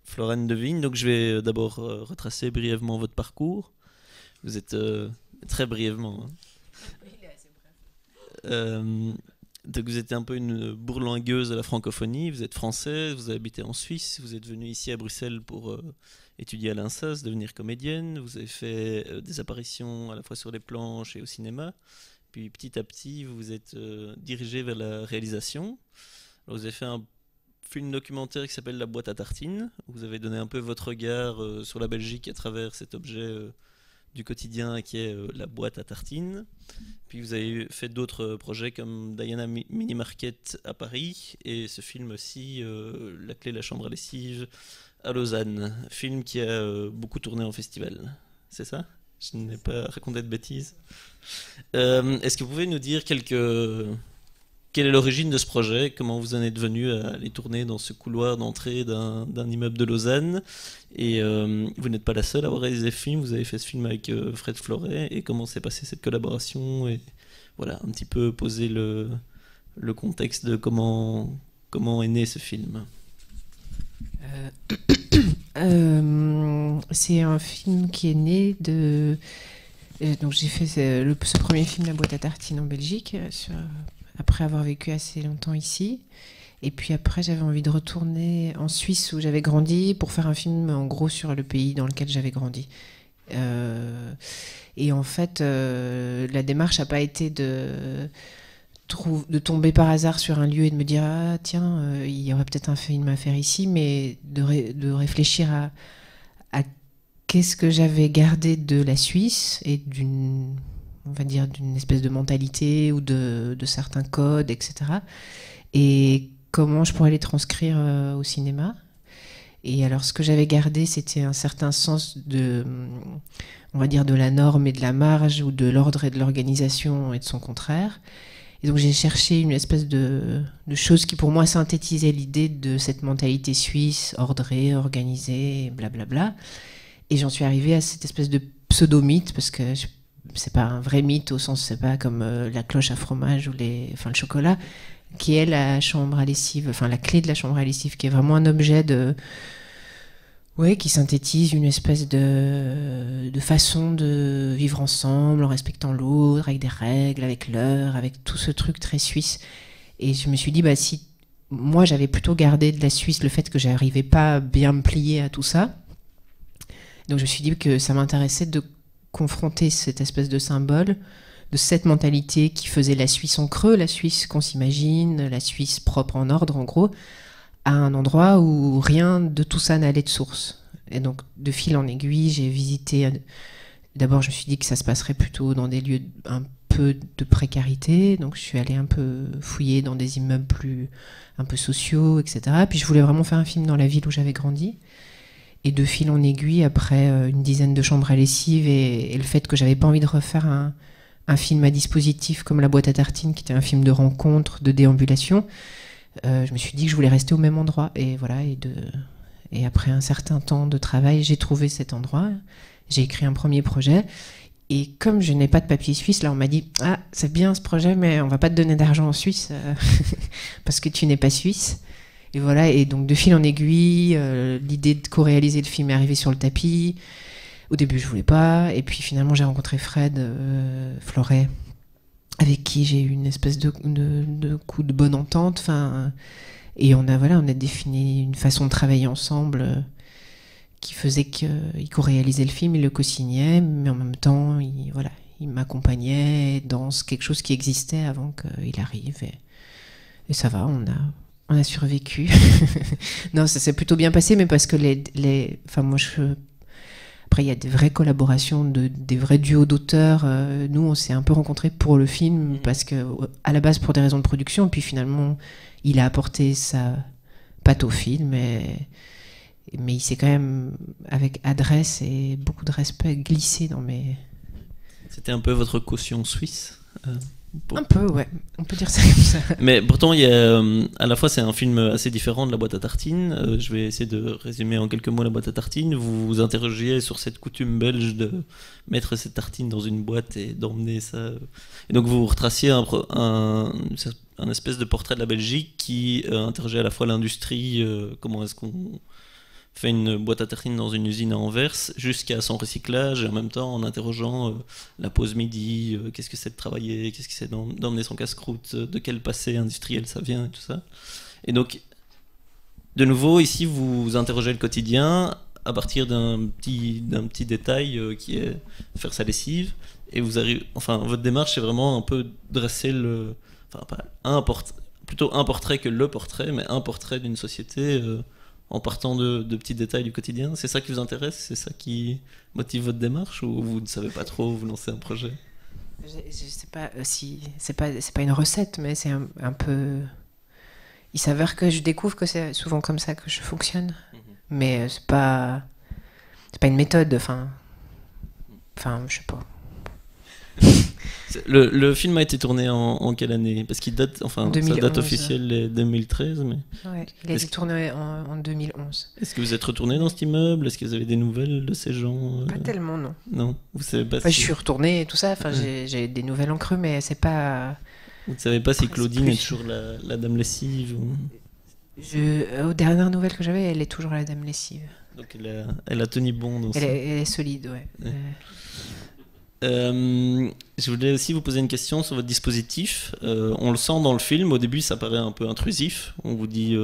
Florent Devigne. Donc je vais d'abord retracer brièvement votre parcours. Vous êtes très brièvement, hein. Euh, donc vous êtes un peu une bourlingueuse de la francophonie. Vous êtes française, vous habitez en Suisse, vous êtes venue ici à Bruxelles pour étudier à l'INSAS, devenir comédienne. Vous avez fait des apparitions à la fois sur les planches et au cinéma. Puis petit à petit, vous vous êtes dirigé vers la réalisation. Alors, vous avez fait un film documentaire qui s'appelle La boîte à tartines. Vous avez donné un peu votre regard sur la Belgique à travers cet objet du quotidien qui est la boîte à tartines. Puis vous avez fait d'autres projets comme Diana Mini Market à Paris et ce film aussi, La clé de la chambre à lessive à Lausanne. Film qui a beaucoup tourné en festival. C'est ça? Je n'ai pas raconté de bêtises. Est-ce que vous pouvez nous dire quelle est l'origine de ce projet? Comment vous en êtes venu à aller tourner dans ce couloir d'entrée d'un immeuble de Lausanne? Et vous n'êtes pas la seule à avoir réalisé ce film. Vous avez fait ce film avec Fred Floret. Et comment s'est passée cette collaboration? Et voilà, un petit peu poser le contexte de comment est né ce film. C'est un film qui est né de... donc j'ai fait ce premier film, La boîte à tartines, en Belgique, après avoir vécu assez longtemps ici. Et puis après, j'avais envie de retourner en Suisse où j'avais grandi pour faire un film en gros sur le pays dans lequel j'avais grandi. Et en fait, la démarche n'a pas été de tomber par hasard sur un lieu et de me dire ah tiens, il y aurait peut-être un film à faire ici, mais de réfléchir à qu'est-ce que j'avais gardé de la Suisse et on va dire d'une espèce de mentalité ou de certains codes, etc. Et comment je pourrais les transcrire au cinéma. Et alors ce que j'avais gardé, c'était un certain sens on va dire de la norme et de la marge, ou de l'ordre et de l'organisation et de son contraire. Et donc j'ai cherché une espèce de chose qui pour moi synthétisait l'idée de cette mentalité suisse, ordrée, organisée, blablabla. Et j'en suis arrivée à cette espèce de pseudo-mythe, parce que c'est pas un vrai mythe au sens, c'est pas comme la cloche à fromage ou le chocolat, qui est la chambre à lessive, enfin la clé de la chambre à lessive, qui est vraiment un objet qui synthétise une espèce de façon de vivre ensemble en respectant l'autre, avec des règles, avec l'heure, avec tout ce truc très suisse. Et je me suis dit, bah si moi j'avais plutôt gardé de la Suisse le fait que j'arrivais pas à bien me plier à tout ça, donc je me suis dit que ça m'intéressait de confronter cette espèce de symbole, de cette mentalité qui faisait la Suisse en creux, la Suisse qu'on s'imagine, la Suisse propre en ordre en gros, à un endroit où rien de tout ça n'allait de source. Et donc de fil en aiguille, j'ai visité... D'abord je me suis dit que ça se passerait plutôt dans des lieux un peu de précarité, donc je suis allée un peu fouiller dans des immeubles un peu sociaux, etc. Puis je voulais vraiment faire un film dans la ville où j'avais grandi. Et de fil en aiguille, après une dizaine de chambres à lessive et le fait que j'avais pas envie de refaire un film à dispositif comme La boîte à tartines, qui était un film de rencontre, de déambulation, je me suis dit que je voulais rester au même endroit. Et voilà, et après un certain temps de travail, j'ai trouvé cet endroit. J'ai écrit un premier projet. Et comme je n'ai pas de papier suisse, là on m'a dit ah c'est bien ce projet, mais on va pas te donner d'argent en Suisse parce que tu n'es pas suisse. Et voilà, et donc de fil en aiguille, l'idée de co-réaliser le film est arrivée sur le tapis. Au début, je voulais pas, et puis finalement, j'ai rencontré Fred Floret, avec qui j'ai eu une espèce de coup de bonne entente. Et on a défini une façon de travailler ensemble qui faisait qu'il co-réalisait le film, il le co-signait, mais en même temps, il m'accompagnait dans quelque chose qui existait avant qu'il arrive. Et ça va, on a survécu. Non, ça s'est plutôt bien passé, mais parce que après, il y a des vraies collaborations, des vrais duos d'auteurs. Nous, on s'est un peu rencontrés pour le film, parce que, à la base, pour des raisons de production, puis finalement, il a apporté sa patte au film, mais il s'est quand même, avec adresse et beaucoup de respect, glissé dans mes... C'était un peu votre caution suisse Un peu, ouais, on peut dire ça comme ça. Mais pourtant, à la fois, c'est un film assez différent de La boîte à tartines. Je vais essayer de résumer en quelques mots La boîte à tartines. Vous vous interrogiez sur cette coutume belge de mettre cette tartine dans une boîte et d'emmener ça. Et donc, vous retraciez un espèce de portrait de la Belgique qui interrogeait à la fois l'industrie, comment est-ce qu'on fait une boîte à terrine dans une usine à Anvers, jusqu'à son recyclage, et en même temps en interrogeant la pause midi, qu'est-ce que c'est de travailler, qu'est-ce que c'est d'emmener son casse-croûte, de quel passé industriel ça vient, et tout ça. Et donc, de nouveau, ici, vous interrogez le quotidien à partir d'un petit détail qui est faire sa lessive, et vous arrivez, enfin, votre démarche, c'est vraiment un peu dresser enfin, pas plutôt un portrait que le portrait, mais un portrait d'une société en partant de petits détails du quotidien. C'est ça qui vous intéresse? C'est ça qui motive votre démarche? Ou vous ne savez pas trop, vous lancez un projet? Je sais pas si c'est pas une recette, mais c'est un peu. Il s'avère que je découvre que c'est souvent comme ça que je fonctionne, mais c'est pas une méthode. Enfin, je sais pas. Le film a été tourné en quelle année? Parce qu'il date, enfin, 2011. sa date officielle est 2013, mais... Ouais, il a été tourné en 2011. Est-ce que vous êtes retourné dans cet immeuble? Est-ce que vous avez des nouvelles de ces gens? Pas tellement, non. Non, vous savez pas Enfin, si... je suis retournée et tout ça, enfin, j'ai des nouvelles en creux, mais c'est pas... Vous ne savez pas si Claudine plus... est toujours la dame lessive ou... Aux dernières nouvelles que j'avais, elle est toujours la dame lessive. Donc elle a tenu bon dans ça. Elle est solide, ouais. Je voulais aussi vous poser une question sur votre dispositif. On le sent dans le film, au début ça paraît un peu intrusif. On vous dit,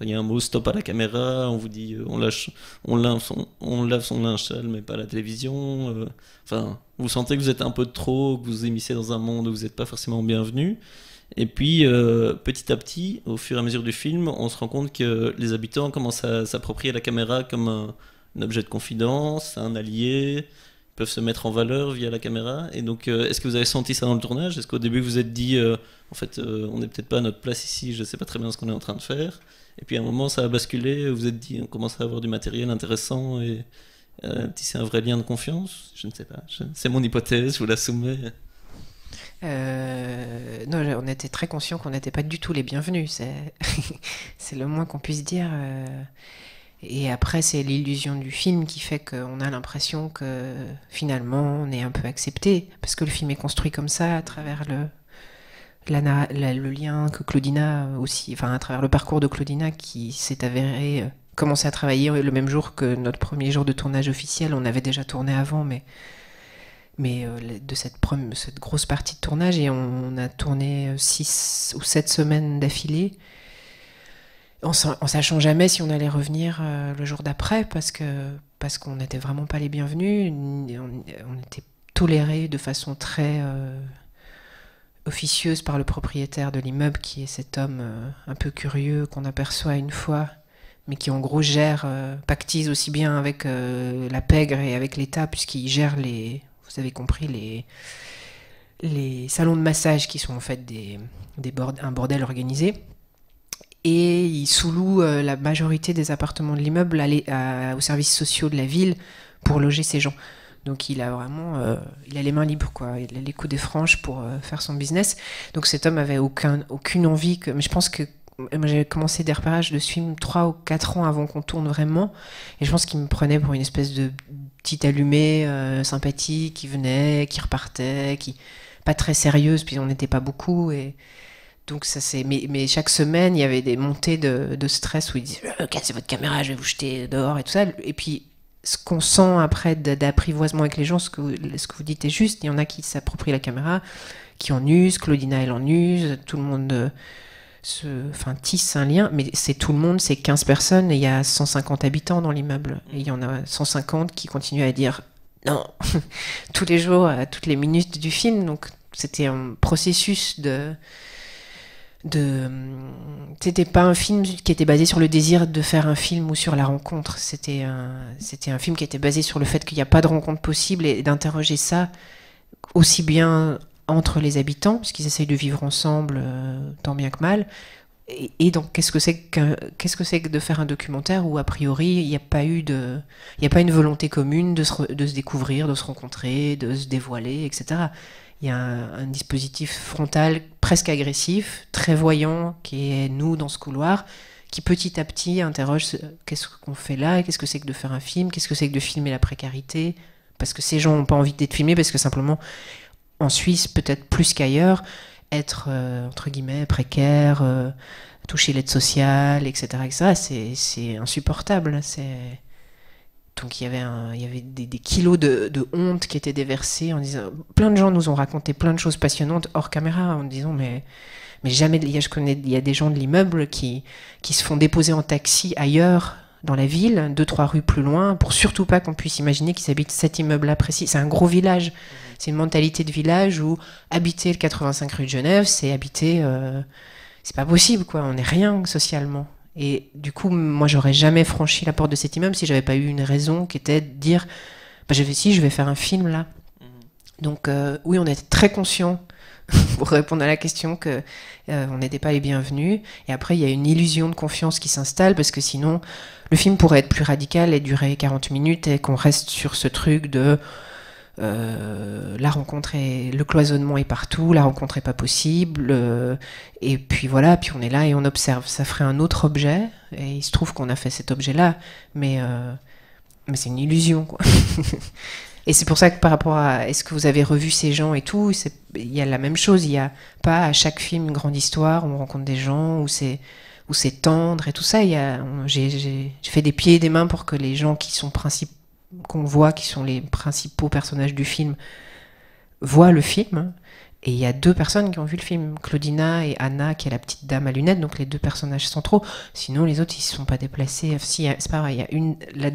il y a un mot stop à la caméra, on vous dit on lave son linge sale mais pas à la télévision. Enfin, vous sentez que vous êtes un peu de trop, que vous vous émissez dans un monde où vous n'êtes pas forcément bienvenu. Et puis petit à petit, au fur et à mesure du film, on se rend compte que les habitants commencent à s'approprier la caméra comme un objet de confidence, un allié, peuvent se mettre en valeur via la caméra. Et donc, est-ce que vous avez senti ça dans le tournage? Est-ce qu'au début vous vous êtes dit, en fait, on n'est peut-être pas à notre place ici, je ne sais pas très bien ce qu'on est en train de faire. Et puis à un moment, ça a basculé, vous vous êtes dit, on commence à avoir du matériel intéressant et tisser un vrai lien de confiance? Je ne sais pas, c'est mon hypothèse, je vous la soumets. Non, on était très conscients qu'on n'était pas du tout les bienvenus, c'est le moins qu'on puisse dire. Et après, c'est l'illusion du film qui fait qu'on a l'impression que finalement on est un peu accepté, parce que le film est construit comme ça à travers le lien que Claudina aussi, enfin à travers le parcours de Claudina qui s'est avéré commencer à travailler le même jour que notre premier jour de tournage officiel. On avait déjà tourné avant, mais de cette grosse partie de tournage, et on a tourné 6 ou 7 semaines d'affilée, en sachant jamais si on allait revenir le jour d'après, parce qu'on n'était vraiment pas les bienvenus. On était tolérés de façon très officieuse par le propriétaire de l'immeuble, qui est cet homme un peu curieux qu'on aperçoit une fois, mais qui en gros pactise aussi bien avec la pègre et avec l'État, puisqu'il gère vous avez compris, les salons de massage qui sont en fait un bordel organisé. Et il sous-loue la majorité des appartements de l'immeuble aux services sociaux de la ville pour loger ces gens. Donc il a vraiment il a les mains libres, quoi. Il a les coups des franges pour faire son business. Donc cet homme avait aucune envie mais je pense que moi j'avais commencé des repérages de ce film 3 ou 4 ans avant qu'on tourne vraiment, et je pense qu'il me prenait pour une espèce de petite allumée sympathique qui venait, qui repartait, qui pas très sérieuse, puis on n'était pas beaucoup, et donc ça c'est mais chaque semaine il y avait des montées de stress où il disait cassez votre caméra, je vais vous jeter dehors et tout ça. Et puis ce qu'on sent après d'apprivoisement avec les gens, ce que vous dites est juste. Il y en a qui s'approprient la caméra, qui en usent, Claudina elle en use, tout le monde tisse un lien, mais c'est tout le monde, c'est 15 personnes, et il y a 150 habitants dans l'immeuble, et il y en a 150 qui continuent à dire non tous les jours, à toutes les minutes du film. Donc c'était un processus c'était pas un film qui était basé sur le désir de faire un film ou sur la rencontre. C'était un film qui était basé sur le fait qu'il n'y a pas de rencontre possible, et d'interroger ça aussi bien entre les habitants, parce qu'ils essayent de vivre ensemble tant bien que mal. Et donc, qu'est-ce que c'est que de faire un documentaire où, a priori, il n'y a pas une volonté commune de se découvrir, de se rencontrer, de se dévoiler, etc. Il y a un dispositif frontal presque agressif, très voyant, qui est nous dans ce couloir, qui petit à petit interroge qu'est-ce qu'on fait là, qu'est-ce que c'est que de faire un film, qu'est-ce que c'est que de filmer la précarité, parce que ces gens n'ont pas envie d'être filmés, parce que simplement, en Suisse, peut-être plus qu'ailleurs, être, entre guillemets, précaire, toucher l'aide sociale, etc., c'est insupportable. Donc il y avait des kilos de honte qui étaient déversés en disant... Plein de gens nous ont raconté plein de choses passionnantes hors caméra en disant mais jamais... Il y a des gens de l'immeuble qui se font déposer en taxi ailleurs dans la ville, 2-3 rues plus loin, pour surtout pas qu'on puisse imaginer qu'ils habitent cet immeuble-là précis. C'est un gros village. C'est une mentalité de village où habiter le 85 rue de Genève, c'est habiter... c'est pas possible, quoi. On n'est rien socialement. Et du coup, moi, j'aurais jamais franchi la porte de cet immeuble si j'avais pas eu une raison qui était de dire bah, je vais faire un film là. Donc, oui, on était très conscients, pour répondre à la question, que on n'était pas les bienvenus. Et après, il y a une illusion de confiance qui s'installe parce que sinon, le film pourrait être plus radical et durer 40 minutes et qu'on reste sur ce truc de. La rencontre le cloisonnement est partout, la rencontre est pas possible, et puis voilà, puis on est là et on observe. Ça ferait un autre objet, et il se trouve qu'on a fait cet objet-là, mais c'est une illusion, quoi. Et c'est pour ça que par rapport à est-ce que vous avez revu ces gens et tout, il y a la même chose. Il n'y a pas à chaque film une grande histoire où on rencontre des gens, où c'est tendre et tout ça. J'ai fait des pieds et des mains pour que les gens qu'on voit, qui sont les principaux personnages du film, voient le film. Et il y a 2 personnes qui ont vu le film, Claudina et Anna, qui est la petite dame à lunettes, donc les 2 personnages centraux. Sinon, les autres, ils ne se sont pas déplacés. Si, c'est pareil, il y a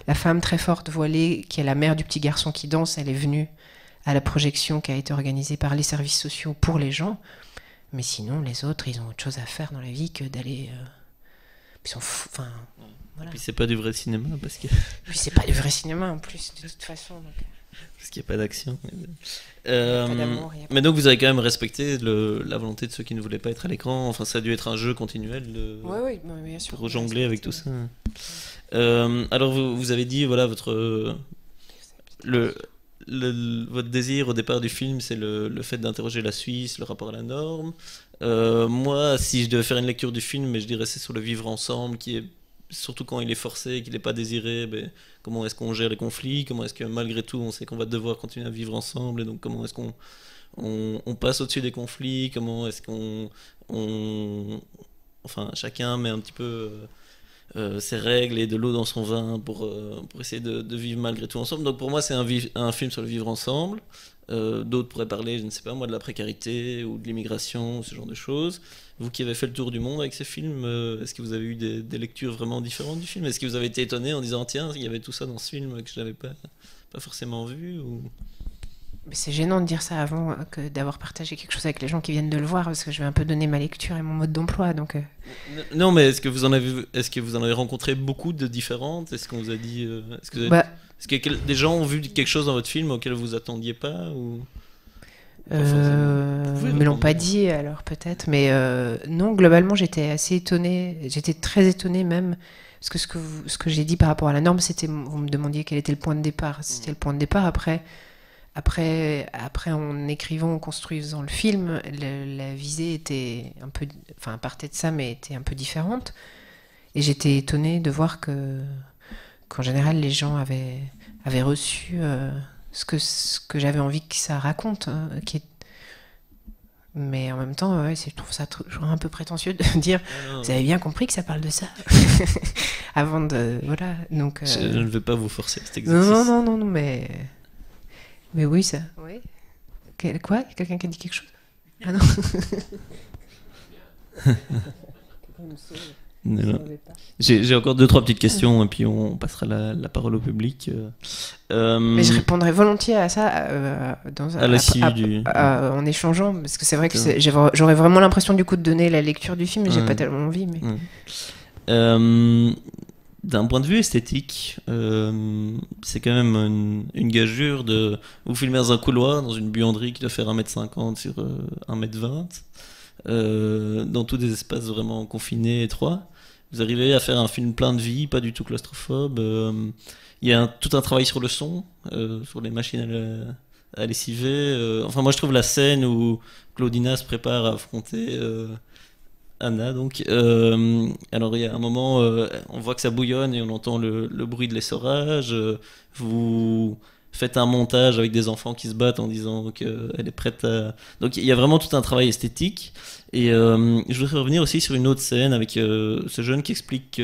la femme très forte voilée, qui est la mère du petit garçon qui danse, elle est venue à la projection qui a été organisée par les services sociaux pour les gens. Mais sinon, les autres, ils ont autre chose à faire dans la vie que d'aller... ils sont fous, enfin... Voilà. Et puis c'est pas du vrai cinéma parce que... Puis c'est pas du vrai cinéma en plus, de toute façon. Donc... Parce qu'il n'y a pas d'action. Mais donc vous avez quand même respecté la volonté de ceux qui ne voulaient pas être à l'écran. Enfin, ça a dû être un jeu continuel oui, bien sûr, pour jongler avec tout ça. Alors vous avez dit, voilà, votre désir au départ du film, c'est le fait d'interroger la Suisse, le rapport à la norme. Moi, si je devais faire une lecture du film, je dirais c'est sur le vivre ensemble, qui est surtout quand il est forcé, qu'il n'est pas désiré, comment est-ce qu'on gère les conflits, comment est-ce que malgré tout on sait qu'on va devoir continuer à vivre ensemble, et donc comment est-ce qu'on on passe au-dessus des conflits, comment est-ce enfin chacun met un petit peu ses règles et de l'eau dans son vin pour essayer de vivre malgré tout ensemble. Donc pour moi c'est un film sur le vivre ensemble. D'autres pourraient parler, je ne sais pas moi, de la précarité ou de l'immigration, ce genre de choses. Vous qui avez fait le tour du monde avec ces films, est-ce que vous avez eu des lectures vraiment différentes du film? Est-ce que vous avez été étonné en disant tiens, il y avait tout ça dans ce film que je n'avais pas forcément vu ou... Mais c'est gênant de dire ça avant que d'avoir partagé quelque chose avec les gens qui viennent de le voir, parce que je vais un peu donner ma lecture et mon mode d'emploi. Donc Non, mais est-ce que vous en avez rencontré beaucoup de différentes? Est-ce qu'on vous a dit est-ce que des gens ont vu quelque chose dans votre film auquel vous attendiez pas ou... Ils me l'ont pas dit alors peut-être, mais non, globalement j'étais assez étonnée, j'étais très étonnée même, parce que ce que j'ai dit par rapport à la norme, c'était, vous me demandiez quel était le point de départ, c'était le point de départ. Après en écrivant, en construisant le film, la visée était un peu, enfin partait de ça, mais était un peu différente, et j'étais étonnée de voir qu'en général les gens avaient reçu ce que j'avais envie que ça raconte, mais en même temps, je trouve ça toujours un peu prétentieux de dire vous avez bien compris que ça parle de ça avant de... Voilà, donc... Je ne vais pas vous forcer cet exercice. Non, mais oui, ça... Oui. Quoi? Quelqu'un qui a dit quelque chose? Ah non. Non. J'ai encore 2-3 petites questions et puis on passera la parole au public. Mais je répondrai volontiers à ça à la suite en échangeant, parce que c'est vrai que j'aurais vraiment l'impression du coup de donner la lecture du film, mais j'ai pas tellement envie. Mais... D'un point de vue esthétique, c'est quand même une gageure de vous filmer dans un couloir, dans une buanderie qui doit faire 1m50 sur 1m20, dans tous des espaces vraiment confinés, étroits. Vous arrivez à faire un film plein de vie, pas du tout claustrophobe. Il y a tout un travail sur le son, sur les machines à lessiver. Enfin, moi, je trouve la scène où Claudina se prépare à affronter Anna. Donc, alors, il y a un moment, on voit que ça bouillonne et on entend le bruit de l'essorage. Vous faites un montage avec des enfants qui se battent en disant qu'elle est prête à... Donc il y a vraiment tout un travail esthétique. Et je voudrais revenir aussi sur une autre scène avec ce jeune qui explique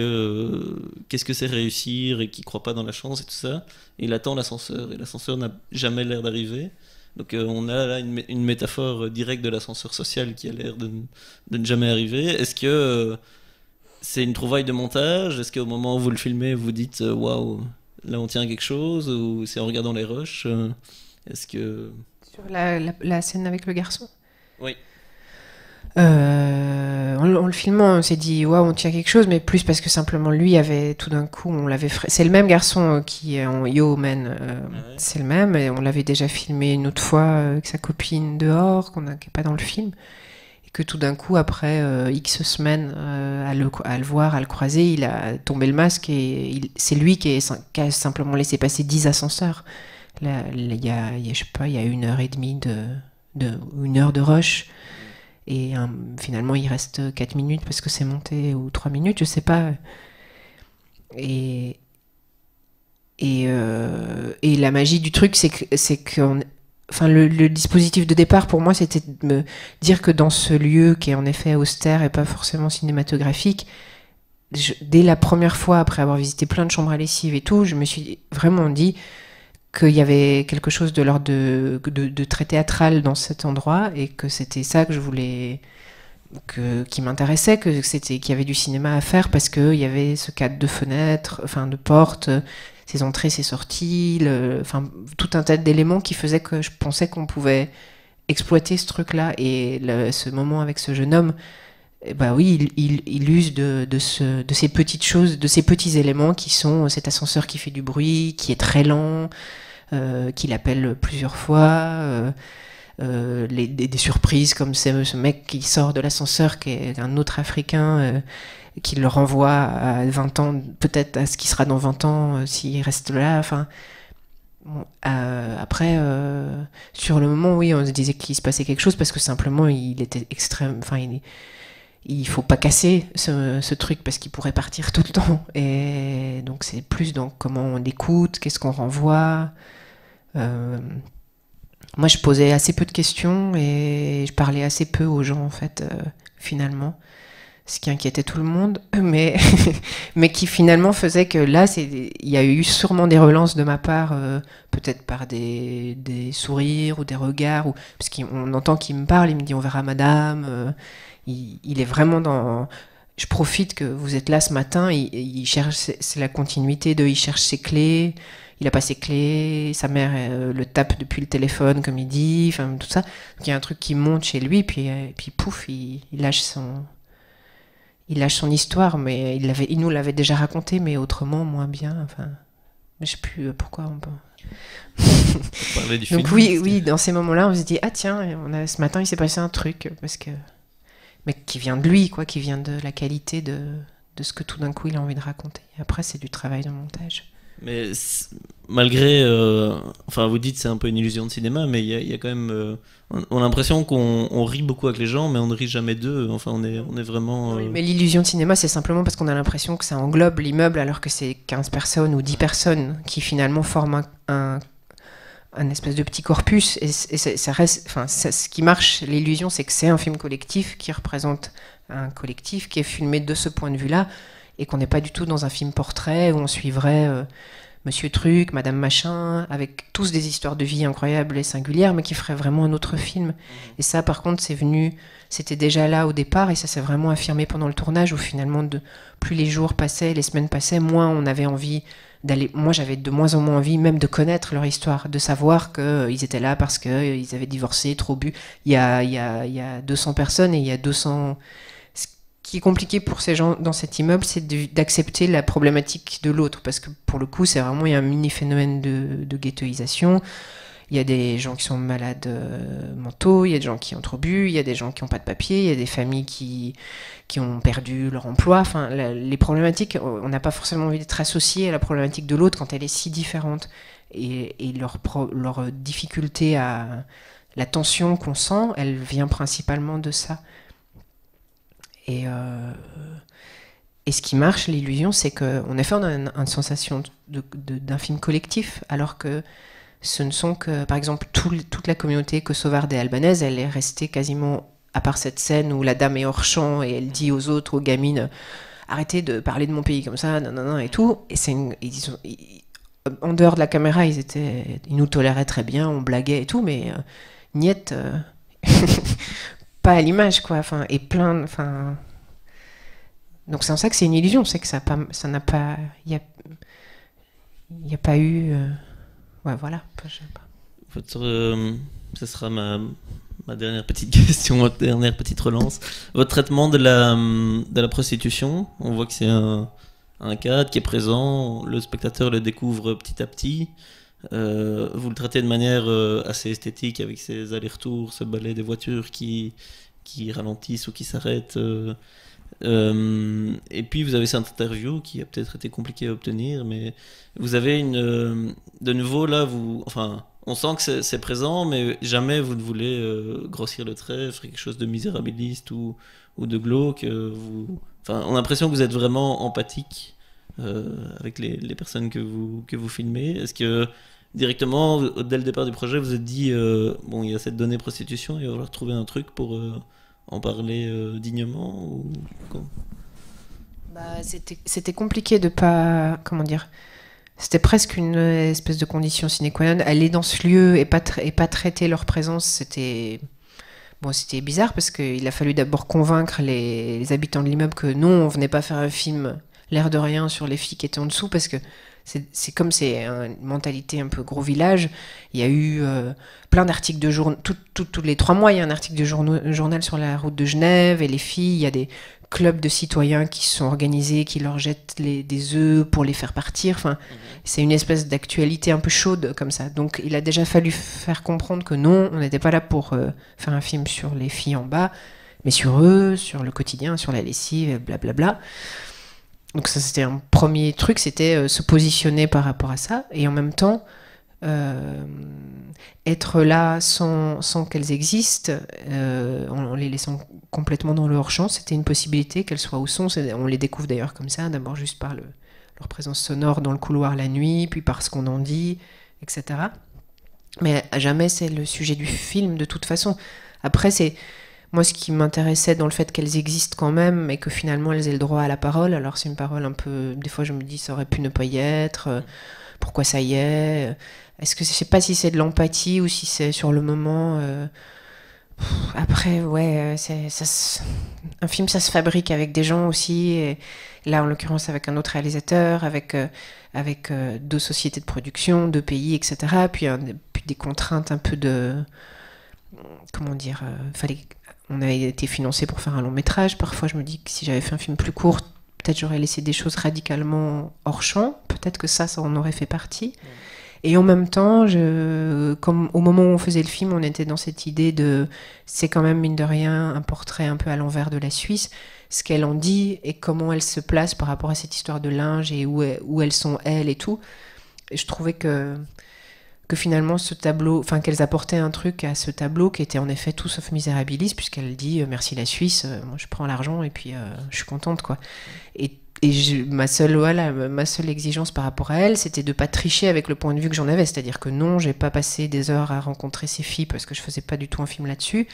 qu'est-ce que c'est réussir et qui croit pas dans la chance et tout ça. Et il attend l'ascenseur et l'ascenseur n'a jamais l'air d'arriver. Donc on a là une métaphore directe de l'ascenseur social qui a l'air de ne jamais arriver. Est-ce que c'est une trouvaille de montage? Est-ce qu'au moment où vous le filmez, vous dites waouh, là on tient quelque chose? Ou c'est en regardant les rushs? Est-ce que... Sur la scène avec le garçon? Oui. En le filmant, on s'est dit waouh, on tient quelque chose, mais plus parce que simplement lui avait tout d'un coup, on l'avait. C'est le même garçon qui est en Yo Man, Ouais. c'est le même, et on l'avait déjà filmé une autre fois avec sa copine dehors, qui n'est pas dans le film, et que tout d'un coup, après X semaines à le voir, à le croiser, il a tombé le masque et c'est lui qui a simplement laissé passer 10 ascenseurs. Là, il y a, je sais pas, il y a 1 heure et demie une heure de rush. Et finalement, il reste 4 minutes parce que c'est monté, ou 3 minutes, je sais pas. Et la magie du truc, c'est que enfin, le dispositif de départ, pour moi, c'était de me dire que dans ce lieu qui est en effet austère et pas forcément cinématographique, dès la première fois, après avoir visité plein de chambres à lessive et tout, je me suis vraiment dit qu'il y avait quelque chose de l'ordre de très théâtral dans cet endroit et que c'était ça que je voulais, qui m'intéressait, qu'il y avait du cinéma à faire parce qu'il y avait ce cadre de fenêtres, enfin de portes, ses entrées, ses sorties, enfin tout un tas d'éléments qui faisaient que je pensais qu'on pouvait exploiter ce truc-là. Et ce moment avec ce jeune homme, bah oui, il use de ces petites choses, de ces petits éléments qui sont cet ascenseur qui fait du bruit, qui est très lent, qu'il appelle plusieurs fois, des surprises comme ce mec qui sort de l'ascenseur, qui est un autre Africain, qui le renvoie à 20 ans, peut-être à ce qui sera dans 20 ans s'il reste là. Enfin, bon, après, sur le moment, oui, on se disait qu'il se passait quelque chose parce que simplement il était extrême. Enfin, il faut pas casser ce truc parce qu'il pourrait partir tout le temps. Et donc c'est plus dans comment on écoute, qu'est-ce qu'on renvoie. Moi, je posais assez peu de questions et je parlais assez peu aux gens, en fait, finalement. Ce qui inquiétait tout le monde, mais qui finalement faisait que là, il y a eu sûrement des relances de ma part, peut-être par des sourires ou des regards, parce qu'on entend qu'il me parle, il me dit on verra madame. Il est vraiment dans... Je profite que vous êtes là ce matin, il cherche, c'est la continuité il cherche ses clés, il a pas ses clés, sa mère le tape depuis le téléphone, comme il dit, enfin tout ça. Donc il y a un truc qui monte chez lui, puis pouf, il lâche son histoire, mais il nous l'avait déjà raconté, mais autrement, moins bien, enfin... Je sais plus pourquoi on peut... Donc oui, dans ces moments-là, on se dit, ah tiens, ce matin, il s'est passé un truc, parce que... Mais qui vient de lui, quoi, qui vient de la qualité de ce que tout d'un coup il a envie de raconter. Et après, c'est du travail de montage. Mais malgré, enfin, vous dites c'est un peu une illusion de cinéma, mais il y a quand même, on a l'impression qu'on rit beaucoup avec les gens, mais on ne rit jamais d'eux. Enfin, on est vraiment. Oui, mais l'illusion de cinéma, c'est simplement parce qu'on a l'impression que ça englobe l'immeuble, alors que c'est 15 personnes ou 10 personnes qui finalement forment un espèce de petit corpus, et ça reste, enfin, ce qui marche, l'illusion, c'est que c'est un film collectif qui représente un collectif qui est filmé de ce point de vue-là, et qu'on n'est pas du tout dans un film portrait où on suivrait Monsieur Truc, Madame Machin, avec tous des histoires de vie incroyables et singulières, mais qui ferait vraiment un autre film. Et ça, par contre, c'était déjà là au départ, et ça s'est vraiment affirmé pendant le tournage, où finalement, plus les jours passaient, les semaines passaient, moins on avait envie d'aller. Moi, j'avais de moins en moins envie même de connaître leur histoire, de savoir qu'ils étaient là parce qu'ils avaient divorcé, trop bu. Il y a 200 personnes et il y a 200... Ce qui est compliqué pour ces gens dans cet immeuble, c'est d'accepter la problématique de l'autre, parce que pour le coup, c'est vraiment, il y a un mini-phénomène de ghettoisation. Il y a des gens qui sont malades mentaux, il y a des gens qui ont trop bu, il y a des gens qui n'ont pas de papier, il y a des familles qui ont perdu leur emploi. Enfin, les problématiques, on n'a pas forcément envie d'être associé à la problématique de l'autre quand elle est si différente. Et leur difficulté à... La tension qu'on sent, elle vient principalement de ça. Et ce qui marche, l'illusion, c'est qu'en effet, on a une sensation d'un film collectif, alors que ce ne sont que, par exemple, toute la communauté kosovarde et albanaise, elle est restée quasiment, à part cette scène où la dame est hors champ et elle dit aux autres, aux gamines, arrêtez de parler de mon pays comme ça, nanana, et tout. Et en dehors de la caméra, ils nous toléraient très bien, on blaguait et tout, mais niet, pas à l'image, quoi. Enfin, et plein, enfin. Donc c'est en ça que c'est une illusion, c'est que ça n'a pas, il y a pas eu. Ouais, voilà. Je sais pas. Ce sera ma dernière petite question, ma dernière petite relance. Votre traitement de la prostitution, on voit que c'est un cadre qui est présent, le spectateur le découvre petit à petit. Vous le traitez de manière assez esthétique avec ces allers-retours, ce balai des voitures qui ralentissent ou qui s'arrêtent. Et puis vous avez cette interview qui a peut-être été compliquée à obtenir, mais vous avez de nouveau là, enfin, on sent que c'est présent, mais jamais vous ne voulez grossir le trait, faire quelque chose de misérabiliste ou de glauque. Enfin, on a l'impression que vous êtes vraiment empathique avec les personnes que vous filmez. Est-ce que directement, dès le départ du projet, vous êtes dit bon, il y a cette donnée prostitution, il va falloir trouver un truc pour en parler dignement ou quoi? C'était compliqué de pas, comment dire, c'était presque une espèce de condition sine qua non. Aller dans ce lieu et pas traiter leur présence, c'était bizarre parce qu'il a fallu d'abord convaincre les habitants de l'immeuble que non, on venait pas faire un film l'air de rien sur les filles qui étaient en dessous, parce que c'est comme c'est une mentalité un peu gros village. Il y a eu plein d'articles de journal, tous les 3 mois, il y a un article de journal sur la route de Genève, et les filles, il y a des clubs de citoyens qui se sont organisés, qui leur jettent des œufs pour les faire partir. Enfin, c'est une espèce d'actualité un peu chaude comme ça. Donc il a déjà fallu faire comprendre que non, on n'était pas là pour faire un film sur les filles en bas, mais sur eux, sur le quotidien, sur la lessive, blablabla. Donc ça, c'était un premier truc, c'était se positionner par rapport à ça, et en même temps être là sans qu'elles existent, en les laissant complètement dans le hors-champ. C'était une possibilité qu'elles soient au son. On les découvre d'ailleurs comme ça, d'abord juste par leur présence sonore dans le couloir la nuit, puis par ce qu'on en dit, etc. Mais à jamais c'est le sujet du film de toute façon. Après, c'est moi, ce qui m'intéressait dans le fait qu'elles existent quand même, et que finalement elles aient le droit à la parole. Alors c'est une parole un peu, des fois je me dis ça aurait pu ne pas y être, pourquoi ça y est, est-ce que je sais pas si c'est de l'empathie ou si c'est sur le moment. Après, ouais, un film ça se fabrique avec des gens aussi, et là en l'occurrence avec un autre réalisateur, avec 2 sociétés de production, 2 pays, etc. Puis des contraintes un peu de, comment dire, on avait été financé pour faire un long métrage. Parfois, je me dis que si j'avais fait un film plus court, peut-être j'aurais laissé des choses radicalement hors champ. Peut-être que ça en aurait fait partie. Et en même temps, comme au moment où on faisait le film, on était dans cette idée c'est quand même, mine de rien, un portrait un peu à l'envers de la Suisse. Ce qu'elle en dit et comment elle se place par rapport à cette histoire de linge et où elles sont, elles, et tout. Et je trouvais que finalement ce tableau, enfin qu'elles apportaient un truc à ce tableau qui était en effet tout sauf misérabiliste, puisqu'elle dit merci la Suisse, moi je prends l'argent et puis je suis contente, quoi. Et ma seule exigence par rapport à elle, c'était de pas tricher avec le point de vue que j'en avais, c'est-à-dire que non, j'ai pas passé des heures à rencontrer ces filles parce que je faisais pas du tout un film là-dessus,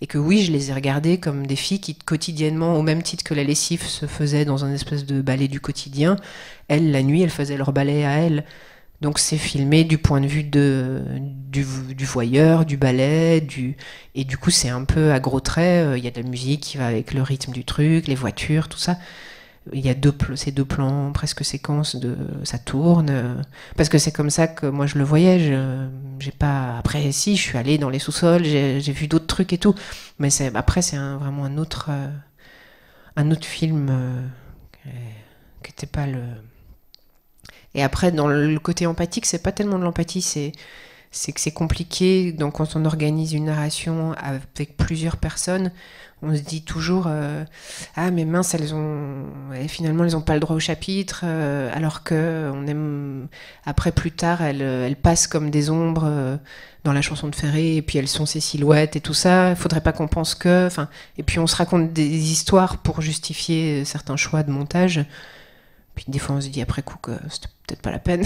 et que oui, je les ai regardées comme des filles qui quotidiennement, au même titre que la lessive se faisait dans un espèce de ballet du quotidien, elles, la nuit, elles faisaient leur ballet à elles. Donc c'est filmé du point de vue du voyeur, du ballet, et du coup c'est un peu à gros traits, y a de la musique qui va avec le rythme du truc, les voitures, tout ça. Il y a ces 2 plans presque séquences ça tourne, parce que c'est comme ça que moi je le voyais. J'ai pas, après si je suis allée dans les sous-sols, j'ai vu d'autres trucs et tout, mais après c'est vraiment un autre film qui était pas le. Et après, dans le côté empathique, c'est pas tellement de l'empathie, c'est que c'est compliqué. Donc, quand on organise une narration avec plusieurs personnes, on se dit toujours ah, mais mince, finalement, elles ont pas le droit au chapitre, alors que après, plus tard, elles passent comme des ombres dans la chanson de Ferré, et puis elles sont ces silhouettes et tout ça. Il faudrait pas qu'on pense que. Et puis, on se raconte des histoires pour justifier certains choix de montage. Puis des fois, on se dit après coup que c'était peut-être pas la peine.